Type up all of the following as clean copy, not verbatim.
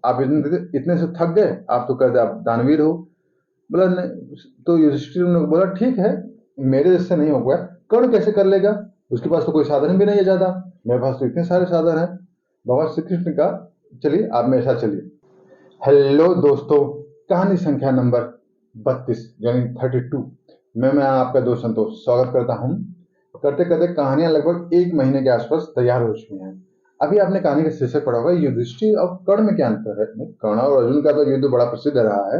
आप इतने इतने से थक गए, आप तो कहते आप दानवीर हो। बोला नहीं, तो युधिष्ठिर ने बोला ठीक है, मेरे से नहीं हो गया, कर्ण कैसे कर लेगा, उसके पास तो कोई साधन भी नहीं है ज्यादा, मेरे पास तो इतने सारे साधन है। भगवान श्री कृष्ण ने कहा चलिए आप मेरे साथ चलिए। हेलो दोस्तों, कहानी संख्या नंबर 32 यानी 32 में मैं आपका दोस्त संतोष स्वागत करता हूँ। करते करते कहानियां लगभग एक महीने के आसपास तैयार हो चुकी हैं। अभी आपने कहानी का शीर्षक पढ़ा होगा युधिष्ठिर और कर्ण में क्या अंतर है। कर्ण और अर्जुन का तो युद्ध बड़ा प्रसिद्ध रहा है,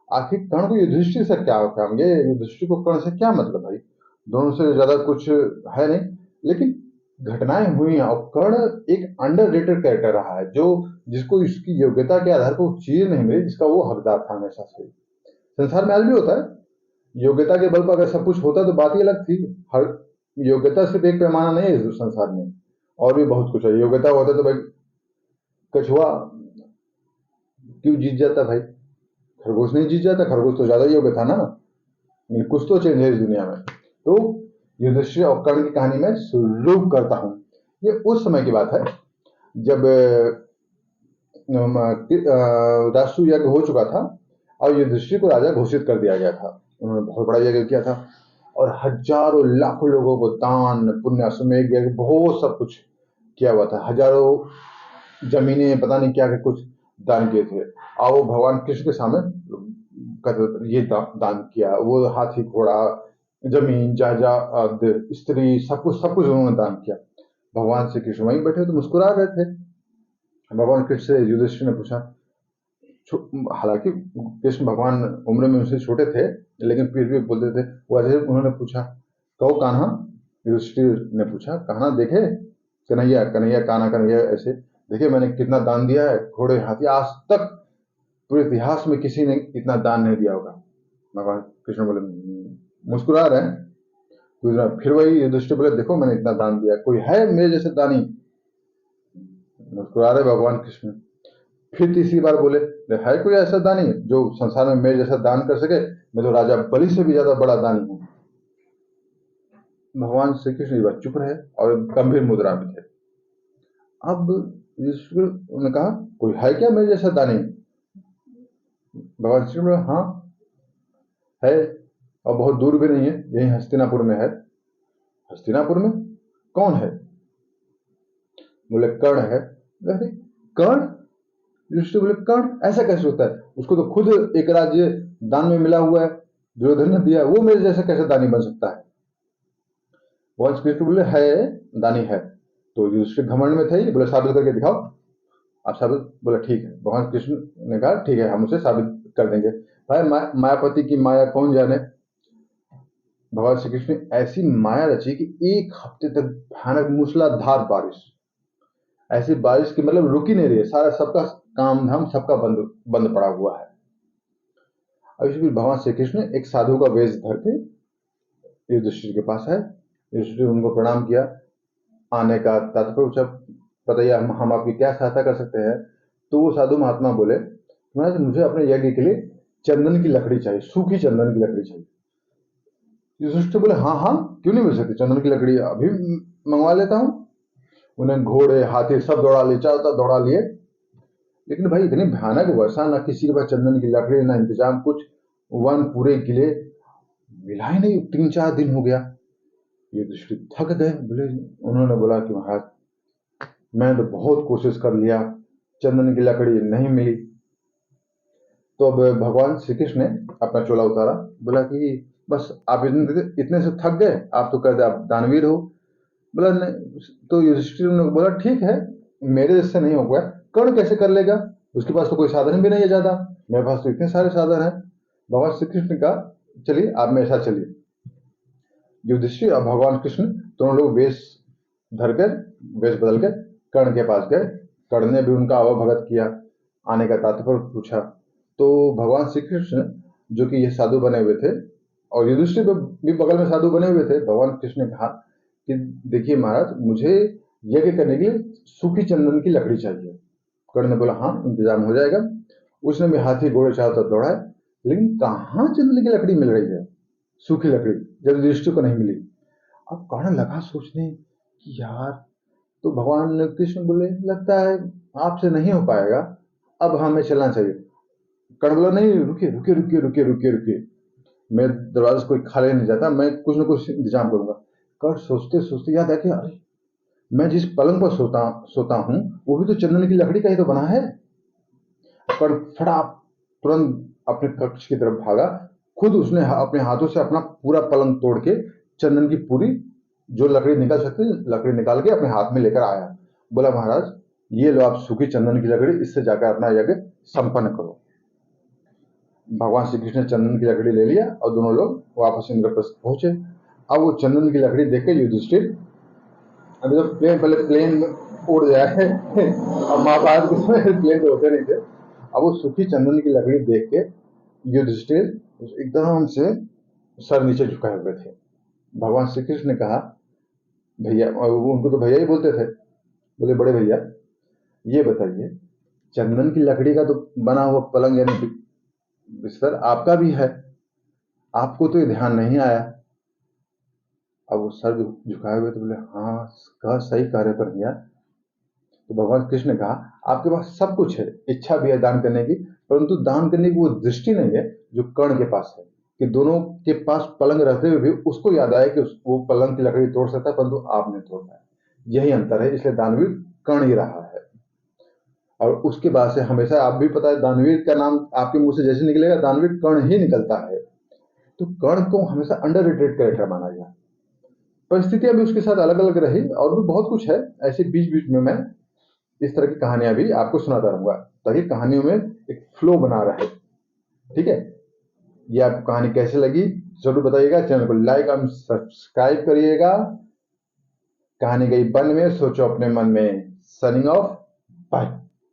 आखिर कर्ण को युधिष्ठिर से क्या काम, ये युधिष्ठिर को कर्ण से क्या मतलब भाई, दोनों से ज्यादा कुछ है नहीं। लेकिन घटनाएं हुई हैं और कर्ण एक अंडररेटेड कैरेक्टर रहा है, जो जिसको इसकी योग्यता के आधार पर चीज नहीं मिली जिसका वो हकदार था हमेशा से। संसार में आज भी होता है, योग्यता के बल पर अगर सब कुछ होता तो बात ही अलग थी। हर योग्यता सिर्फ एक पैमाना नहीं है इस संसार में, और भी बहुत कुछ है। योग्यता होता तो भाई कछुआ क्यों जीत जाता भाई, खरगोश नहीं जीत जाता, खरगोश तो ज्यादा योग्य था ना। लेकिन कुछ तो चेंज है इस दुनिया में। तो युधिष्ठिर और कर्ण की कहानी में शुरू करता हूँ। ये उस समय की बात है जब राष्ट्रीय यज्ञ हो चुका था और युधिष्ठिर को राजा घोषित कर दिया गया था। उन्होंने बहुत बड़ा यज्ञ किया था और हजारों लाखों लोगों को दान पुण्य अश्वमेध यज्ञ बहुत सब कुछ किया हुआ था। हजारों जमीनें पता नहीं क्या क्या कुछ दान किए थे। और वो भगवान कृष्ण के सामने ये दान किया, वो हाथी घोड़ा जमीन जायदाद स्त्री सब कुछ उन्होंने दान किया। भगवान श्री कृष्ण वहीं बैठे तो मुस्कुरा रहे थे। भगवान कृष्ण से युधिष्ठिर ने पूछा, हालांकि कृष्ण भगवान उम्र में उनसे छोटे थे लेकिन फिर भी बोलते थे। वो ऐसे उन्होंने पूछा, कहो कान्हा, युधिष्ठिर ने पूछा कान्हा देखे, कन्हैया कन्हैया कान्हा कन्हैया, ऐसे देखिए मैंने कितना दान दिया है, घोड़े हाथी, आज तक पूरे इतिहास में किसी ने इतना दान नहीं दिया होगा। भगवान कृष्ण बोले, मुस्कुरा रहे हैं। फिर वही युधिष्ठिर बोले, देखो मैंने इतना दान दिया, कोई है मेरे जैसे दानी। मुस्कुरा रहे भगवान कृष्ण। फिर तीसरी बार बोले, है कोई ऐसा दानी जो संसार में मेरे जैसा दान कर सके, मैं तो राजा बलि से भी ज्यादा बड़ा दानी हूँ। भगवान श्री कृष्ण ये बात चुप रहे और गंभीर मुद्रा में थे। अब युधिष्ठिर ने कहा, कोई है क्या मेरे जैसा दानी। भगवान श्री कृष्ण बोले, हाँ है, और बहुत दूर भी नहीं है, यही हस्तिनापुर में है। हस्तिनापुर में कौन है। बोले कर्ण है। अरे कर्ण, युधिष्ठिर बोले कर्ण ऐसा कैसे होता है, उसको तो खुद एक राज्य दान में मिला हुआ है, दुर्योधन ने दिया, वो मेरे जैसा कैसे दानी बन सकता है। भगवान श्री कृष्ण बोले है, दानी है। तो युधिष्ठिर घमंड में थे, बोले साबित करके दिखाओ। आप साबित, बोला ठीक है। भगवान कृष्ण ने कहा ठीक है, हम उसे साबित कर देंगे। भाई मायापति की माया कौन जाने। भगवान श्री कृष्ण ने ऐसी माया रची कि एक हफ्ते तक भयानक मूसलाधार बारिश, ऐसी बारिश की मतलब रुक ही नहीं रही है, सारा सबका काम धाम सबका बंद बंद पड़ा हुआ है। अब इस बीच भगवान श्री कृष्ण एक साधु का वेश धर के युधिष्ठिर के पास है। युधिष्ठिर उनको प्रणाम किया। आने का तात्पर्य पूछा, बताइए हम आपकी क्या सहायता कर सकते हैं। तो वो साधु महात्मा बोले, महाराज मुझे अपने यज्ञ के लिए चंदन की लकड़ी चाहिए, सूखी चंदन की लकड़ी चाहिए। युधिष्ठिर बोले, हाँ हाँ क्यों नहीं मिल सकती, चंदन की लकड़ी अभी मंगवा लेता हूँ। उन्हें घोड़े हाथी सब दौड़ा लिए, चारों तरफ दौड़ा लिए। लेकिन भाई इतनी भयानक वर्षा, ना किसी के पास चंदन की लकड़ी, ना इंतजाम कुछ, वन पूरे किले, मिला ही नहीं। 3-4 दिन हो गया। युधिष्ठिर थक गए। बोले, उन्होंने बोला कि महाराज मैं तो बहुत कोशिश कर लिया, चंदन की लकड़ी नहीं मिली। तो अब भगवान श्री कृष्ण ने अपना चोला उतारा, बोला कि बस आप इतने से थक गए, आप तो कहते आप दानवीर हो। बोला नहीं, तो युधिष्ठिर ने बोला ठीक है, मेरे से नहीं हो गया, कर्ण कैसे कर लेगा, उसके पास तो कोई साधन भी नहीं है ज्यादा, मेरे पास तो इतने सारे साधन है। भगवान श्री कृष्ण ने कहा चलिए आप मेरे साथ चलिए। युधिष्ठिर और भगवान कृष्ण दोनों लोग वेश धरकर, वेश बदल कर कर्ण के पास गए। कर्ण ने भी उनका अवभगत किया, आने का तात्पर्य पूछा। तो भगवान श्री कृष्ण जो कि ये साधु बने हुए थे और युधिष्ठिर भी बगल में साधु बने हुए थे। भगवान कृष्ण ने कहा कि देखिए महाराज मुझे यज्ञ करने के लिए सूखी चंदन की लकड़ी चाहिए। कर्ण ने बोला हाँ इंतजाम हो जाएगा। उसने भी हाथी घोड़े चारों तरफ दौड़ाए, लेकिन कहाँ चंदन की लकड़ी मिल रही है, सूखी लकड़ी जब युधिष्ठिर को नहीं मिली। अब कर्ण लगा सोचने कि यार, तो भगवान कृष्ण बोले लगता है आपसे नहीं हो पाएगा, अब हमें चलना चाहिए। कर्ण बोला नहीं, रुकिए रुकिए रुकिए रुकिए रुकिए रुकिए, मैं दरवाजे से कोई खाली नहीं जाता, मैं कुछ ना कुछ इंतजाम करूंगा। कर्ण सोचते सोचते याद आया कि अरे, मैं जिस पलंग पर सोता सोता हूँ वो भी तो चंदन की लकड़ी का ही तो बना है। कर्ण फटा तुरंत अपने कक्ष की तरफ भागा। खुद उसने अपने हाथों से अपना पूरा पलंग तोड़ के चंदन की पूरी जो लकड़ी निकल सकती लकड़ी निकाल के अपने हाथ में लेकर आया। बोला महाराज, ये लो आप सूखी चंदन की लकड़ी, इससे जाकर अपना यज्ञ संपन्न करो। भगवान श्री कृष्ण ने चंदन की लकड़ी ले लिया और दोनों लोग वापस इंद्रप्रस्थ पहुंचे। अब वो चंदन की लकड़ी देख के युधिष्ठिर, अभी तो प्लेन, पहले प्लेन उड़ जाए अब महाभारत के समय प्लेन तो होते नहीं थे। अब वो सूखी चंदन की लकड़ी देख के युधिष्ठिर एकदम से सर नीचे झुकाए हुए थे। भगवान श्री कृष्ण ने कहा, भैया, उनको तो भैया ही बोलते थे, बोले बड़े भैया ये बताइए, चंदन की लकड़ी का तो बना हुआ पलंग यानी बिस्तर आपका भी है, आपको तो ये ध्यान नहीं आया। अब वो सर झुकाए हुए तो बोले, हाँ सही कह रहे पर भैया। तो भगवान कृष्ण ने कहा, आपके पास सब कुछ है, इच्छा भी है दान करने की, परंतु दान करने की वो दृष्टि नहीं है जो कर्ण के पास है, कि दोनों के पास पलंग रहते हुए भी उसको याद आया कि वो पलंग की लकड़ी तोड़ सकता है, परंतु आप नहीं तोड़ पाए। यही अंतर है, इसलिए दानवीर कर्ण ही रहा है। और उसके बाद से हमेशा, आप भी पता है, दानवीर का नाम आपके मुंह से जैसे निकलेगा दानवीर कर्ण ही निकलता है। तो कर्ण को हमेशा अंडर रेटेड कैरेक्टर माना गया। परिस्थितियां भी उसके साथ अलग अलग रही और भी बहुत कुछ है ऐसे, बीच बीच में मैं इस तरह की कहानियां भी आपको सुनाता रहूंगा, ताकि कहानियों में एक फ्लो बना रहे। ठीक है, ये आपको कहानी कैसे लगी जरूर बताइएगा। चैनल को लाइक और सब्सक्राइब करिएगा। कहानी गई वन में, सोचो अपने मन में। सनिंग ऑफ, बाय।